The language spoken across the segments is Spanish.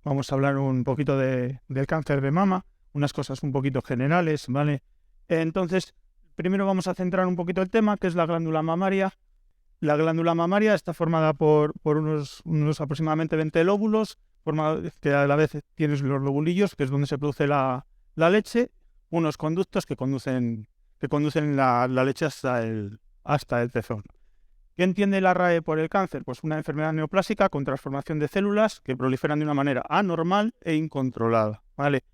vamos a hablar un poquito del cáncer de mama, unas cosas un poquito generales, ¿vale? Entonces, primero vamos a centrar un poquito el tema, que es la glándula mamaria. La glándula mamaria está formada por unos aproximadamente 20 lóbulos, que a la vez tienes los lobulillos, que es donde se produce la leche, unos conductos que conducen la leche hasta el pezón. ¿Qué entiende la RAE por el cáncer? Pues una enfermedad neoplásica con transformación de células que proliferan de una manera anormal e incontrolada, ¿vale?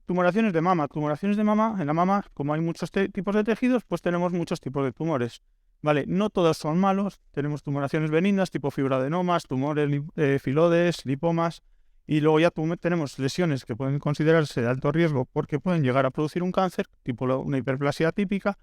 Tumoraciones de mama. Tumoraciones de mama, en la mama, como hay muchos tipos de tejidos, pues tenemos muchos tipos de tumores, ¿vale? No todos son malos, tenemos tumoraciones benignas tipo fibroadenomas, tumores filodes, lipomas, y luego ya tenemos lesiones que pueden considerarse de alto riesgo porque pueden llegar a producir un cáncer, tipo una hiperplasia típica,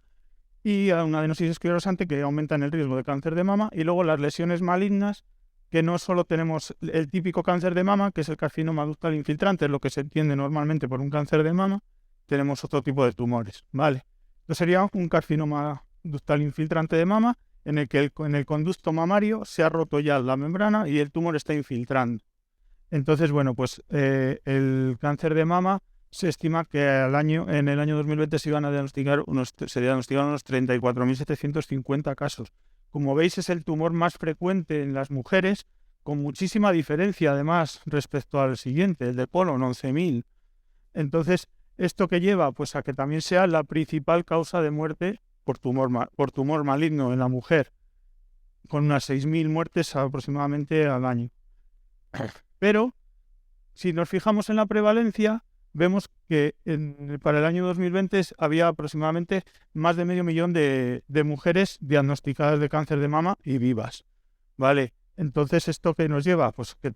y a una adenosis esclerosante que aumenta en el riesgo de cáncer de mama, y luego las lesiones malignas, que no solo tenemos el típico cáncer de mama, que es el carcinoma ductal infiltrante, es lo que se entiende normalmente por un cáncer de mama, tenemos otro tipo de tumores, ¿vale? Entonces sería un carcinoma ductal infiltrante de mama, en el que en el conducto mamario se ha roto ya la membrana y el tumor está infiltrando. Entonces, bueno, pues el cáncer de mama se estima que en el año 2020 se diagnosticaron unos 34.750 casos. Como veis, es el tumor más frecuente en las mujeres, con muchísima diferencia además respecto al siguiente, el de colon, 11.000. Entonces, ¿esto que lleva? Pues a que también sea la principal causa de muerte por tumor maligno en la mujer, con unas 6.000 muertes aproximadamente al año. Pero, si nos fijamos en la prevalencia, vemos que para el año 2020 había aproximadamente más de 500.000 de mujeres diagnosticadas de cáncer de mama y vivas, ¿vale? Entonces, ¿esto qué nos lleva? Pues que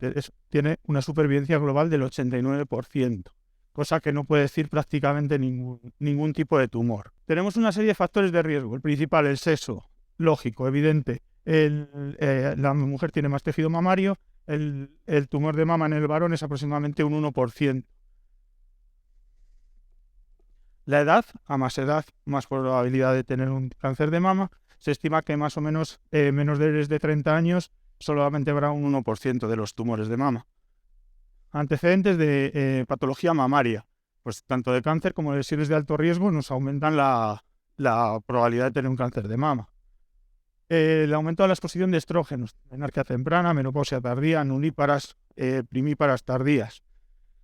tiene una supervivencia global del 89%, cosa que no puede decir prácticamente ningún tipo de tumor. Tenemos una serie de factores de riesgo. El principal, el sexo, lógico, evidente. La mujer tiene más tejido mamario, el tumor de mama en el varón es aproximadamente un 1%. La edad, a más edad, más probabilidad de tener un cáncer de mama. Se estima que más o menos menos de 30 años solamente habrá un 1% de los tumores de mama. Antecedentes de patología mamaria. Pues tanto de cáncer como de lesiones de alto riesgo nos aumentan la probabilidad de tener un cáncer de mama. El aumento de la exposición de estrógenos, menarquia temprana, menopausia tardía, nulíparas, primíparas tardías.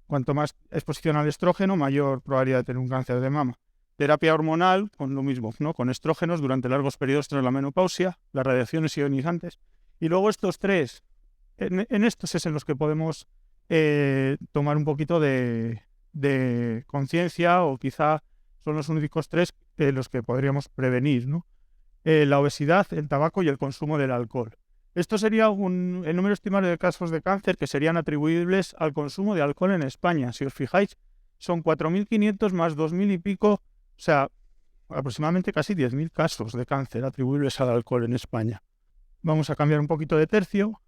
Cuanto más exposición al estrógeno, mayor probabilidad de tener un cáncer de mama. Terapia hormonal, con lo mismo, ¿no? Con estrógenos durante largos periodos tras la menopausia, las radiaciones ionizantes. Y luego estos tres, en estos es en los que podemos tomar un poquito de conciencia, o quizá son los únicos tres los que podríamos prevenir, ¿no? La obesidad, el tabaco y el consumo del alcohol. Esto sería el número estimado de casos de cáncer que serían atribuibles al consumo de alcohol en España. Si os fijáis, son 4.500 más 2.000 y pico, o sea, aproximadamente casi 10.000 casos de cáncer atribuibles al alcohol en España. Vamos a cambiar un poquito de tercio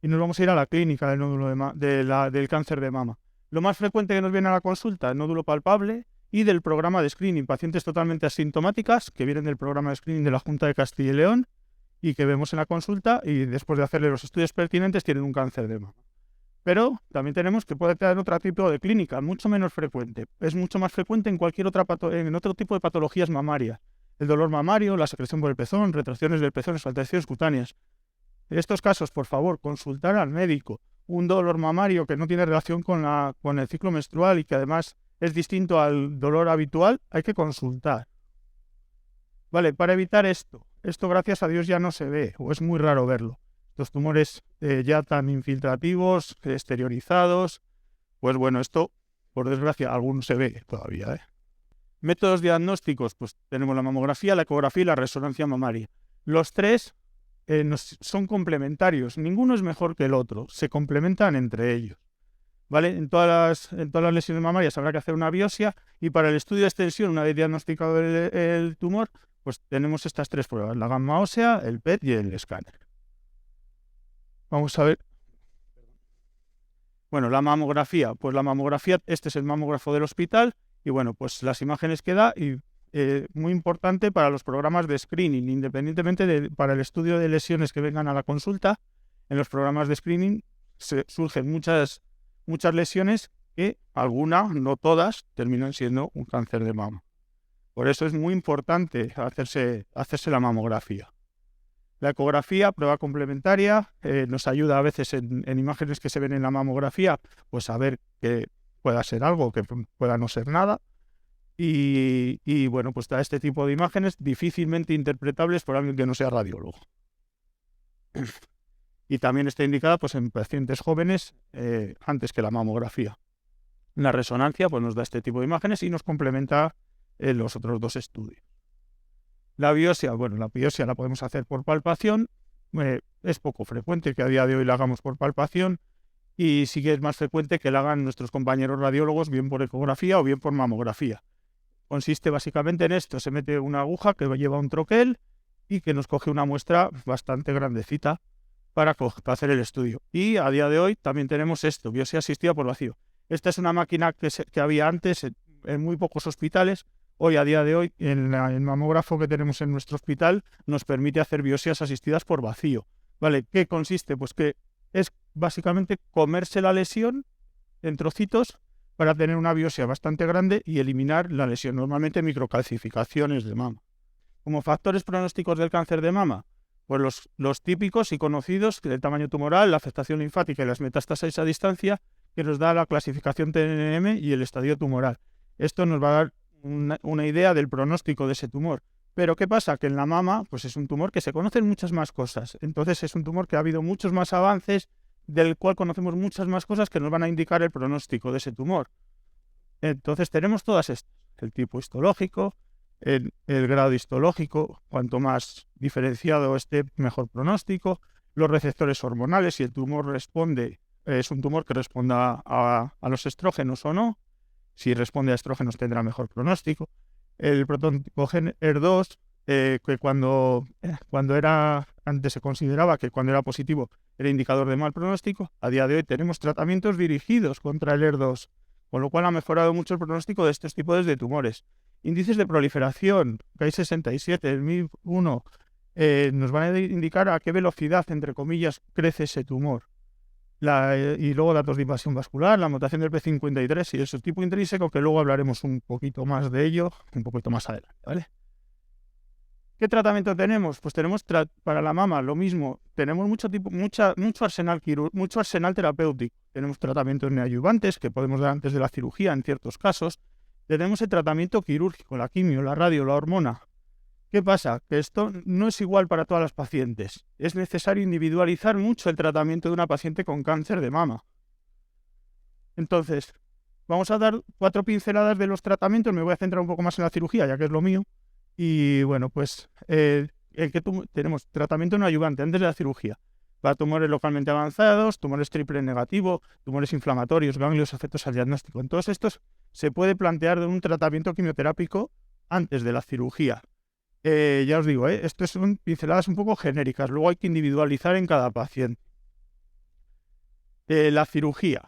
y nos vamos a ir a la clínica del nódulo del cáncer de mama. Lo más frecuente que nos viene a la consulta, el nódulo palpable, y del programa de screening, pacientes totalmente asintomáticas que vienen del programa de screening de la Junta de Castilla y León y que vemos en la consulta, y después de hacerle los estudios pertinentes tienen un cáncer de mama. Pero también tenemos que puede tener otro tipo de clínica, mucho menos frecuente. Es mucho más frecuente en cualquier en otro tipo de patologías mamarias. El dolor mamario, la secreción por el pezón, retracciones del pezón, exaltaciones cutáneas. En estos casos, por favor, consultar al médico. Un dolor mamario que no tiene relación con el ciclo menstrual y que además es distinto al dolor habitual, hay que consultar. Vale, para evitar esto gracias a Dios ya no se ve, o es muy raro verlo. Los tumores ya tan infiltrativos, exteriorizados, pues bueno, esto, por desgracia, algunos se ve todavía, ¿eh? Métodos diagnósticos, pues tenemos la mamografía, la ecografía y la resonancia mamaria. Los tres son complementarios, ninguno es mejor que el otro, se complementan entre ellos. ¿Vale? En todas las lesiones mamarias habrá que hacer una biopsia, y para el estudio de extensión, una vez diagnosticado el tumor, pues tenemos estas tres pruebas, la gamma ósea, el PET y el escáner. Vamos a ver. Bueno, la mamografía. Pues la mamografía, este es el mamógrafo del hospital, y bueno, pues las imágenes que da, y muy importante para los programas de screening, independientemente para el estudio de lesiones que vengan a la consulta. En los programas de screening surgen muchas lesiones que algunas, no todas, terminan siendo un cáncer de mama. Por eso es muy importante hacerse la mamografía. La ecografía, prueba complementaria, nos ayuda a veces en imágenes que se ven en la mamografía, pues a ver que pueda ser algo, que pueda no ser nada. Y bueno, pues da este tipo de imágenes difícilmente interpretables por alguien que no sea radiólogo. Y también está indicada pues, en pacientes jóvenes antes que la mamografía. La resonancia pues, nos da este tipo de imágenes y nos complementa los otros dos estudios. La biopsia, bueno, la biopsia la podemos hacer por palpación. Es poco frecuente que a día de hoy la hagamos por palpación y sí que es más frecuente que la hagan nuestros compañeros radiólogos bien por ecografía o bien por mamografía. Consiste básicamente en esto, se mete una aguja que lleva un troquel y que nos coge una muestra bastante grandecita para hacer el estudio. Y a día de hoy también tenemos esto, biopsia asistida por vacío. Esta es una máquina que había antes en muy pocos hospitales. Hoy, a día de hoy, el mamógrafo que tenemos en nuestro hospital nos permite hacer biopsias asistidas por vacío. ¿Vale? ¿Qué consiste? Pues que es básicamente comerse la lesión en trocitos para tener una biopsia bastante grande y eliminar la lesión, normalmente microcalcificaciones de mama. Como factores pronósticos del cáncer de mama, pues los típicos y conocidos, el tamaño tumoral, la afectación linfática y las metástasis a distancia, que nos da la clasificación TNM y el estadio tumoral. Esto nos va a dar una idea del pronóstico de ese tumor. Pero ¿qué pasa? Que en la mama pues es un tumor que se conocen muchas más cosas. Entonces es un tumor que ha habido muchos más avances, del cual conocemos muchas más cosas que nos van a indicar el pronóstico de ese tumor. Entonces tenemos todas estas. El tipo histológico, el grado histológico, cuanto más diferenciado esté, mejor pronóstico. Los receptores hormonales, si el tumor responde, es un tumor que responda a los estrógenos o no. Si responde a estrógenos tendrá mejor pronóstico. El prototipo gen ER2, que cuando era, antes se consideraba que cuando era positivo era indicador de mal pronóstico, a día de hoy tenemos tratamientos dirigidos contra el ER2, con lo cual ha mejorado mucho el pronóstico de estos tipos de tumores. Índices de proliferación, KI67, el MIB1, nos van a indicar a qué velocidad, entre comillas, crece ese tumor. Y luego datos de invasión vascular, la mutación del P53 y el subtipo intrínseco, que luego hablaremos un poquito más de ello, un poquito más adelante, ¿vale? ¿Qué tratamiento tenemos? Pues tenemos para la mama lo mismo, tenemos mucho arsenal terapéutico. Tenemos tratamientos neoadyuvantes que podemos dar antes de la cirugía en ciertos casos. Tenemos el tratamiento quirúrgico, la quimio, la radio, la hormona. ¿Qué pasa? Que esto no es igual para todas las pacientes. Es necesario individualizar mucho el tratamiento de una paciente con cáncer de mama. Entonces, vamos a dar 4 pinceladas de los tratamientos. Me voy a centrar un poco más en la cirugía, ya que es lo mío. Y bueno, pues tenemos tratamiento no ayudante antes de la cirugía. Para tumores localmente avanzados, tumores triple negativo, tumores inflamatorios, ganglios afectos al diagnóstico. En todos estos se puede plantear un tratamiento quimioterápico antes de la cirugía. Ya os digo, esto son pinceladas un poco genéricas, luego hay que individualizar en cada paciente. La cirugía.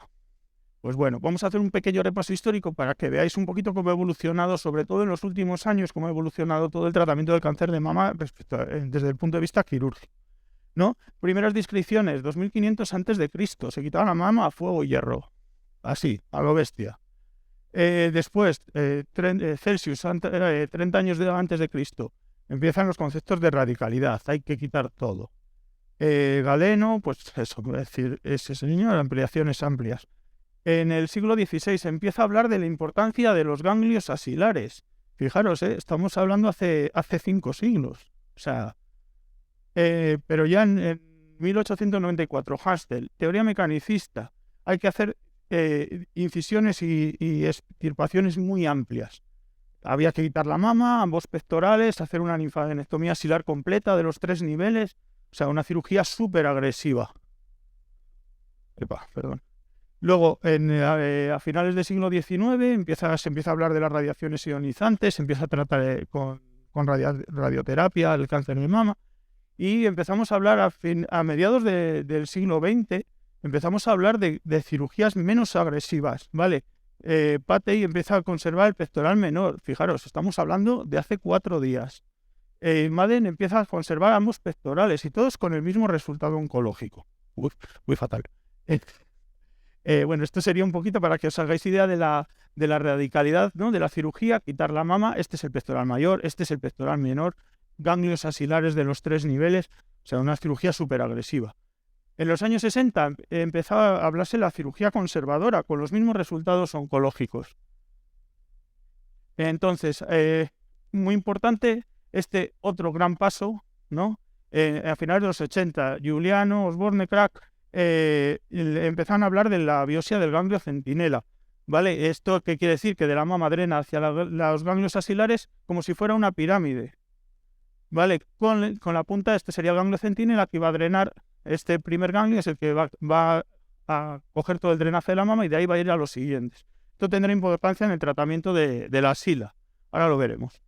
Pues bueno, vamos a hacer un pequeño repaso histórico para que veáis un poquito cómo ha evolucionado, sobre todo en los últimos años, cómo ha evolucionado todo el tratamiento del cáncer de mama desde el punto de vista quirúrgico, ¿no? Primeras descripciones, 2500 a.C., se quitaba la mama a fuego y hierro, así, a lo bestia. Después, Celsius, 30 años antes de Cristo, empiezan los conceptos de radicalidad, hay que quitar todo. Galeno, pues eso, es decir, ese señor, ampliaciones amplias. En el siglo XVI se empieza a hablar de la importancia de los ganglios axilares. Fijaros, estamos hablando hace 5 siglos. O sea, pero ya en 1894, Hastel, teoría mecanicista, hay que hacer incisiones y extirpaciones muy amplias. Había que quitar la mama, ambos pectorales, hacer una linfadenectomía axilar completa de los 3 niveles. O sea, una cirugía súper agresiva. Perdón. Luego, a finales del siglo XIX, se empieza a hablar de las radiaciones ionizantes, se empieza a tratar con radioterapia el cáncer de mama, y empezamos a hablar a mediados del siglo XX, empezamos a hablar de cirugías menos agresivas, ¿vale? Patey empieza a conservar el pectoral menor, fijaros, estamos hablando de hace 4 días. Madden empieza a conservar ambos pectorales y todos con el mismo resultado oncológico. Muy fatal. Bueno, esto sería un poquito para que os hagáis idea de la radicalidad, ¿no?, de la cirugía. Quitar la mama, este es el pectoral mayor, este es el pectoral menor, ganglios axilares de los 3 niveles, o sea, una cirugía súper agresiva. En los años 60 empezaba a hablarse de la cirugía conservadora con los mismos resultados oncológicos. Entonces, muy importante este otro gran paso, ¿no? A finales de los 80, Giuliano, Osborne, Crack, empezaron a hablar de la biopsia del ganglio centinela, ¿vale? ¿Esto qué quiere decir? Que de la mama drena hacia los ganglios axilares como si fuera una pirámide, ¿vale? Con la punta, este sería el ganglio centinela, que va a drenar. Este primer ganglio es el que va a coger todo el drenaje de la mama y de ahí va a ir a los siguientes. Esto tendrá importancia en el tratamiento de la axila. Ahora lo veremos.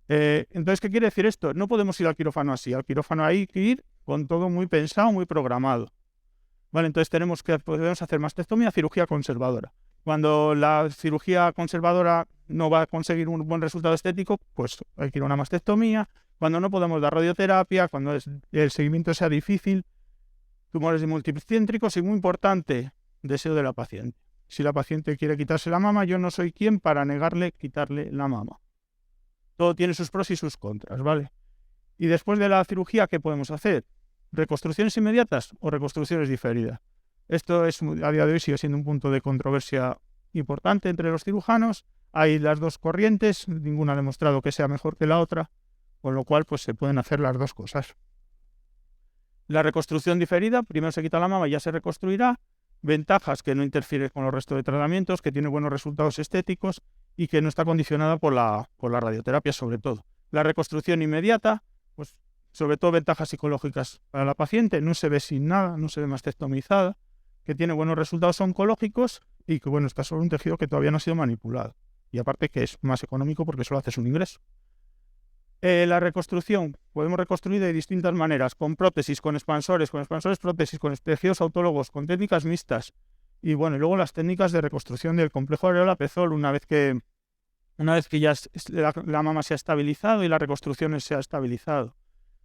Entonces, ¿qué quiere decir esto? No podemos ir al quirófano así. Al quirófano hay que ir con todo muy pensado, muy programado. ¿Vale? Entonces podemos hacer mastectomía, cirugía conservadora. Cuando la cirugía conservadora no va a conseguir un buen resultado estético, pues hay que ir a una mastectomía. Cuando no podemos dar radioterapia, cuando el seguimiento sea difícil, tumores multicéntricos y, muy importante, deseo de la paciente. Si la paciente quiere quitarse la mama, yo no soy quien para negarle quitarle la mama. Todo tiene sus pros y sus contras, ¿vale? Y después de la cirugía, ¿qué podemos hacer? ¿Reconstrucciones inmediatas o reconstrucciones diferidas? Esto es, a día de hoy sigue siendo un punto de controversia importante entre los cirujanos. Hay las dos corrientes, ninguna ha demostrado que sea mejor que la otra, con lo cual pues se pueden hacer las dos cosas. La reconstrucción diferida, primero se quita la mama y ya se reconstruirá. Ventajas: que no interfiere con los restos de tratamientos, que tiene buenos resultados estéticos y que no está condicionada por la radioterapia, sobre todo. La reconstrucción inmediata, pues sobre todo ventajas psicológicas para la paciente, no se ve sin nada, no se ve mastectomizada, que tiene buenos resultados oncológicos y que, bueno, está sobre un tejido que todavía no ha sido manipulado. Y aparte que es más económico porque solo haces un ingreso. La reconstrucción, podemos reconstruir de distintas maneras, con prótesis, con expansores prótesis, con tejidos autólogos, con técnicas mixtas. Y bueno, y luego las técnicas de reconstrucción del complejo areola-pezol, una vez que ya la mama se ha estabilizado y la reconstrucción se ha estabilizado.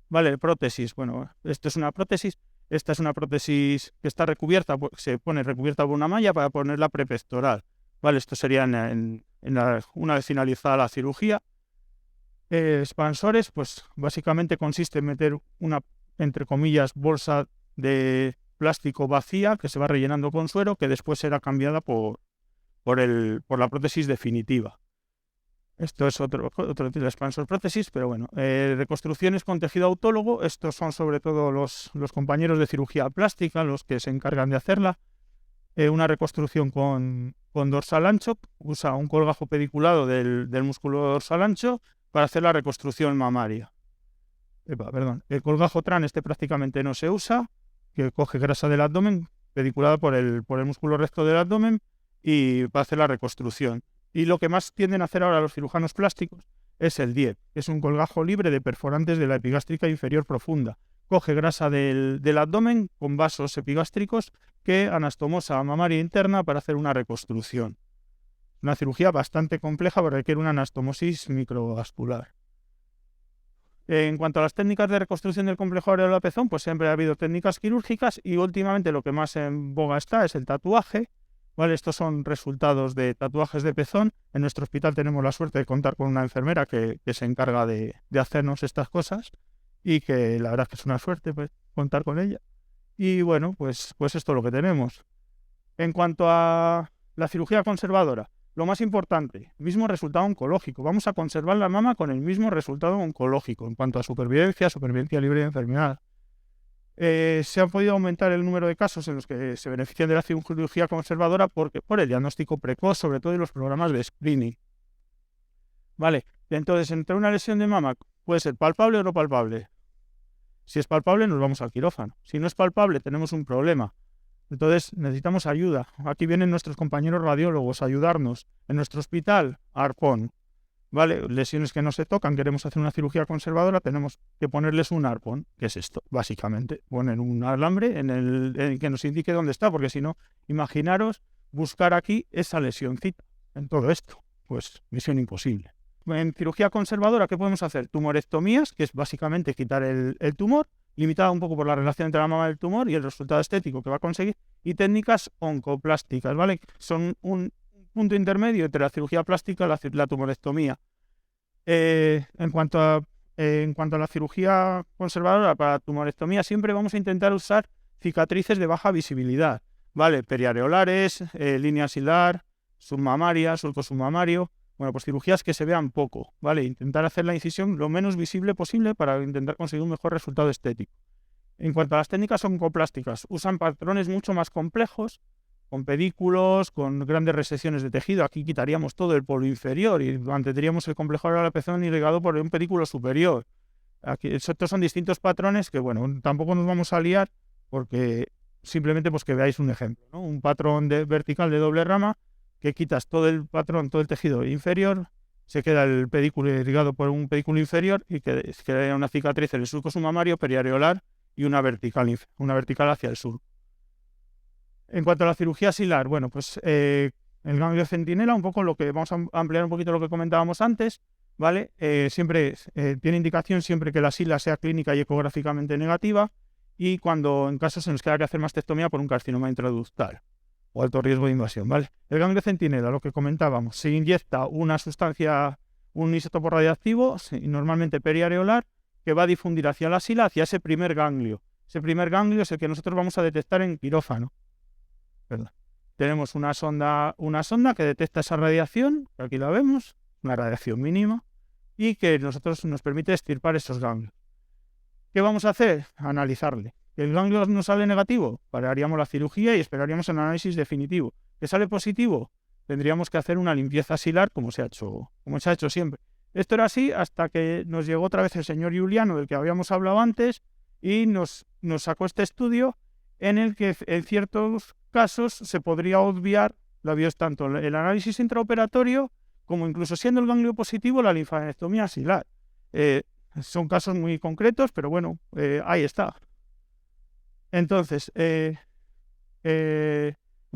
Vale, prótesis, bueno, esto es una prótesis, esta es una prótesis que está recubierta, se pone recubierta por una malla para ponerla prepectoral. Vale, esto sería una vez finalizada la cirugía. Expansores, pues básicamente consiste en meter una, entre comillas, bolsa de plástico vacía que se va rellenando con suero, que después será cambiada por la prótesis definitiva. Esto es otro tipo de expansor prótesis, pero bueno. Reconstrucciones con tejido autólogo, estos son sobre todo los compañeros de cirugía plástica los que se encargan de hacerla. Una reconstrucción con dorsal ancho, usa un colgajo pediculado del músculo dorsal ancho para hacer la reconstrucción mamaria. El colgajo TRAN prácticamente no se usa, que coge grasa del abdomen, pediculada por el músculo recto del abdomen, y va a hacer la reconstrucción. Y lo que más tienden a hacer ahora los cirujanos plásticos es el DIEP, que es un colgajo libre de perforantes de la epigástrica inferior profunda. Coge grasa del abdomen con vasos epigástricos que anastomosa mamaria interna para hacer una reconstrucción. Una cirugía bastante compleja porque requiere una anastomosis microvascular. En cuanto a las técnicas de reconstrucción del complejo areola-pezón, pues siempre ha habido técnicas quirúrgicas y últimamente lo que más en boga está es el tatuaje. ¿Vale? Estos son resultados de tatuajes de pezón. En nuestro hospital tenemos la suerte de contar con una enfermera que se encarga de hacernos estas cosas y que la verdad es que es una suerte, pues, contar con ella. Y bueno, pues esto es lo que tenemos. En cuanto a la cirugía conservadora, lo más importante, mismo resultado oncológico. Vamos a conservar la mama con el mismo resultado oncológico en cuanto a supervivencia libre de enfermedad. Se ha podido aumentar el número de casos en los que se benefician de la cirugía conservadora por el diagnóstico precoz, sobre todo en los programas de screening. Vale, entonces, entre una lesión de mama puede ser palpable o no palpable. Si es palpable, nos vamos al quirófano. Si no es palpable, tenemos un problema. Entonces necesitamos ayuda. Aquí vienen nuestros compañeros radiólogos a ayudarnos. En nuestro hospital, arpón. ¿Vale? Lesiones que no se tocan, queremos hacer una cirugía conservadora, tenemos que ponerles un arpón. ¿Qué es esto? Básicamente, poner un alambre en el que nos indique dónde está, porque si no, imaginaros buscar aquí esa lesioncita en todo esto. Pues misión imposible. En cirugía conservadora, ¿qué podemos hacer? Tumorectomías, que es básicamente quitar el tumor, limitada un poco por la relación entre la mama y el tumor y el resultado estético que va a conseguir, y técnicas oncoplásticas, ¿vale? Son un punto intermedio entre la cirugía plástica y la tumorectomía. En cuanto a la cirugía conservadora para tumorectomía, siempre vamos a intentar usar cicatrices de baja visibilidad, ¿vale? Periareolares, línea axilar, submamaria, surco submamario. Bueno, pues cirugías que se vean poco, ¿vale? Intentar hacer la incisión lo menos visible posible para intentar conseguir un mejor resultado estético. En cuanto a las técnicas oncoplásticas, usan patrones mucho más complejos, con pedículos, con grandes resecciones de tejido. Aquí quitaríamos todo el polo inferior y mantendríamos el complejo oral de pezón irrigado por un pedículo superior. Aquí, estos son distintos patrones que, bueno, tampoco nos vamos a liar porque simplemente pues que veáis un ejemplo, ¿no? Un patrón vertical de doble rama que quitas todo el patrón, todo el tejido inferior, se queda el pedículo irrigado por un pedículo inferior y queda una cicatriz en el surco submamario, periareolar y una vertical hacia el sur. En cuanto a la cirugía axilar, bueno, pues el ganglio centinela, un poco lo que vamos a ampliar un poquito lo que comentábamos antes, ¿vale? Siempre tiene indicación siempre que la axila sea clínica y ecográficamente negativa y cuando en caso se nos queda que hacer mastectomía por un carcinoma intraductal o alto riesgo de invasión, ¿vale? El ganglio centinela, lo que comentábamos, se inyecta una sustancia, un isótopo radioactivo, normalmente periareolar, que va a difundir hacia la axila, hacia ese primer ganglio. Ese primer ganglio es el que nosotros vamos a detectar en quirófano. ¿Verdad? Tenemos una sonda que detecta esa radiación, que aquí la vemos, una radiación mínima, y que nos permite extirpar esos ganglios. ¿Qué vamos a hacer? Analizarle. ¿Que el ganglio no sale negativo? Pararíamos la cirugía y esperaríamos el análisis definitivo. ¿Que sale positivo? Tendríamos que hacer una limpieza axilar como se ha hecho siempre. Esto era así hasta que nos llegó otra vez el señor Giuliano, del que habíamos hablado antes, y nos sacó este estudio en el que en ciertos casos se podría obviar tanto el análisis intraoperatorio como incluso siendo el ganglio positivo la linfadenectomía axilar. Son casos muy concretos, pero bueno, ahí está. Entonces, en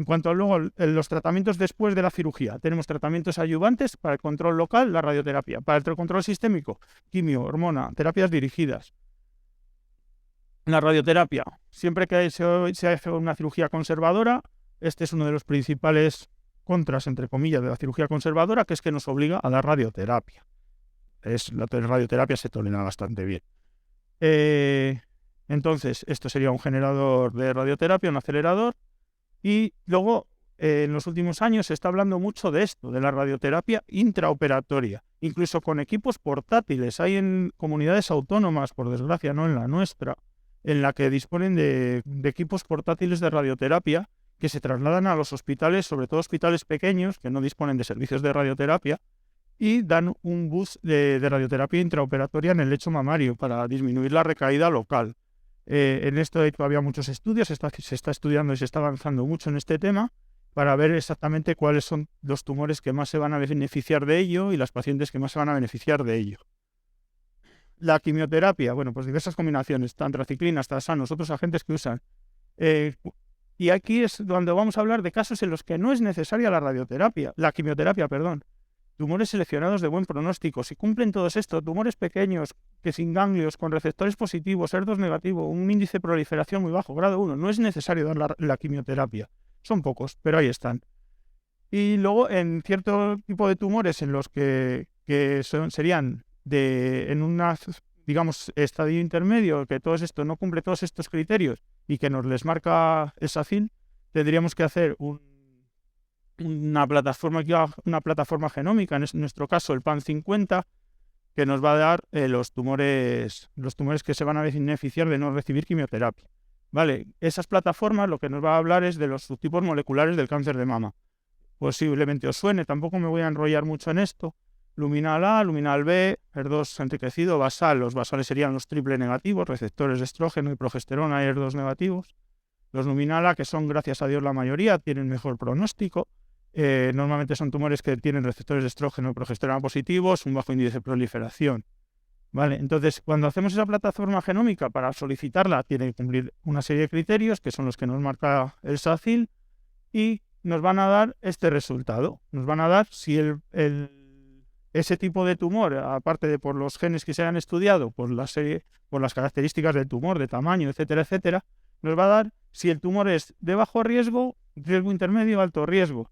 cuanto a luego los tratamientos después de la cirugía, tenemos tratamientos adyuvantes para el control local, la radioterapia. Para el control sistémico, quimio, hormona, terapias dirigidas. La radioterapia, siempre que se hace una cirugía conservadora, este es uno de los principales contras, entre comillas, de la cirugía conservadora, que es que nos obliga a dar radioterapia. La radioterapia se tolera bastante bien. Entonces, esto sería un generador de radioterapia, un acelerador. Y luego, en los últimos años, se está hablando mucho de esto, de la radioterapia intraoperatoria, incluso con equipos portátiles. Hay en comunidades autónomas, por desgracia, no en la nuestra, en la que disponen de equipos portátiles de radioterapia que se trasladan a los hospitales, sobre todo hospitales pequeños que no disponen de servicios de radioterapia, y dan un bus de radioterapia intraoperatoria en el lecho mamario para disminuir la recaída local. En esto hay todavía muchos estudios, se está estudiando y se está avanzando mucho en este tema para ver exactamente cuáles son los tumores que más se van a beneficiar de ello y las pacientes que más se van a beneficiar de ello. La quimioterapia, bueno, pues diversas combinaciones, antraciclinas, tasanos, otros agentes que usan. Y aquí es donde vamos a hablar de casos en los que no es necesaria la quimioterapia, perdón. Tumores seleccionados de buen pronóstico. Si cumplen todos estos, tumores pequeños, que sin ganglios, con receptores positivos, ER2 negativo, un índice de proliferación muy bajo, grado 1, no es necesario dar la quimioterapia. Son pocos, pero ahí están. Y luego, en cierto tipo de tumores en los que serían en un estadio intermedio, que todo esto no cumple todos estos criterios y que nos les marca el SACIL, tendríamos que hacer una plataforma genómica, en nuestro caso el PAN50, que nos va a dar los tumores que se van a beneficiar de no recibir quimioterapia. Vale, esas plataformas lo que nos va a hablar es de los subtipos moleculares del cáncer de mama. Posiblemente os suene, tampoco me voy a enrollar mucho en esto. Luminal A, luminal B, ER2 enriquecido, basal. Los basales serían los triple negativos, receptores de estrógeno y progesterona, ER2 negativos. Los luminal A, que son, gracias a Dios, la mayoría, tienen mejor pronóstico. Normalmente son tumores que tienen receptores de estrógeno y progesterona positivos, un bajo índice de proliferación. ¿Vale? Entonces, cuando hacemos esa plataforma genómica, para solicitarla, tiene que cumplir una serie de criterios, que son los que nos marca el SACIL, y nos van a dar este resultado. Nos van a dar si ese tipo de tumor, aparte de por los genes que se han estudiado, por las características del tumor, de tamaño, etcétera, etcétera, nos va a dar si el tumor es de bajo riesgo, riesgo intermedio, alto riesgo.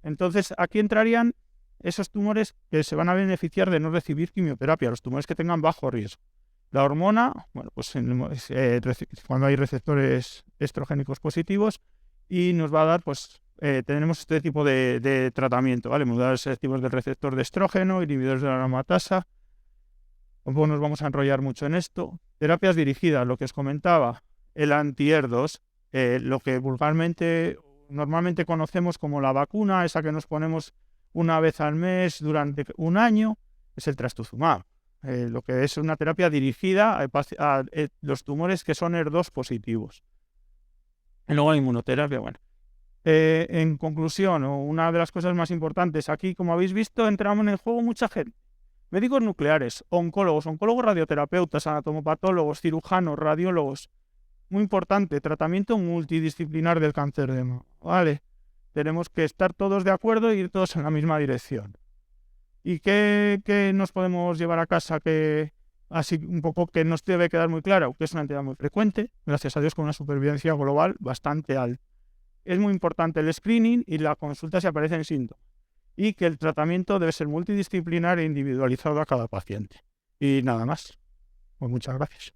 Entonces, aquí entrarían esos tumores que se van a beneficiar de no recibir quimioterapia, los tumores que tengan bajo riesgo. La hormona, bueno, pues cuando hay receptores estrogénicos positivos, y nos va a dar, pues, tenemos este tipo de tratamiento, ¿vale? Moduladores selectivos del receptor de estrógeno, inhibidores de la aromatasa. Tampoco nos vamos a enrollar mucho en esto. Terapias dirigidas, lo que os comentaba, el anti-ER2, lo que normalmente conocemos como la vacuna, esa que nos ponemos una vez al mes durante un año, es el trastuzumab. Lo que es una terapia dirigida a los tumores que son ER2 positivos. Y luego la inmunoterapia, bueno. En conclusión, una de las cosas más importantes, aquí, como habéis visto, entramos en el juego mucha gente. Médicos nucleares, oncólogos, radioterapeutas, anatomopatólogos, cirujanos, radiólogos. Muy importante, tratamiento multidisciplinar del cáncer de mama, ¿vale? Tenemos que estar todos de acuerdo y ir todos en la misma dirección. ¿Y qué nos podemos llevar a casa que así un poco que nos debe quedar muy claro? Que es una entidad muy frecuente, gracias a Dios, con una supervivencia global bastante alta. Es muy importante el screening y la consulta si aparecen síntomas. Y que el tratamiento debe ser multidisciplinar e individualizado a cada paciente. Y nada más. Pues muchas gracias.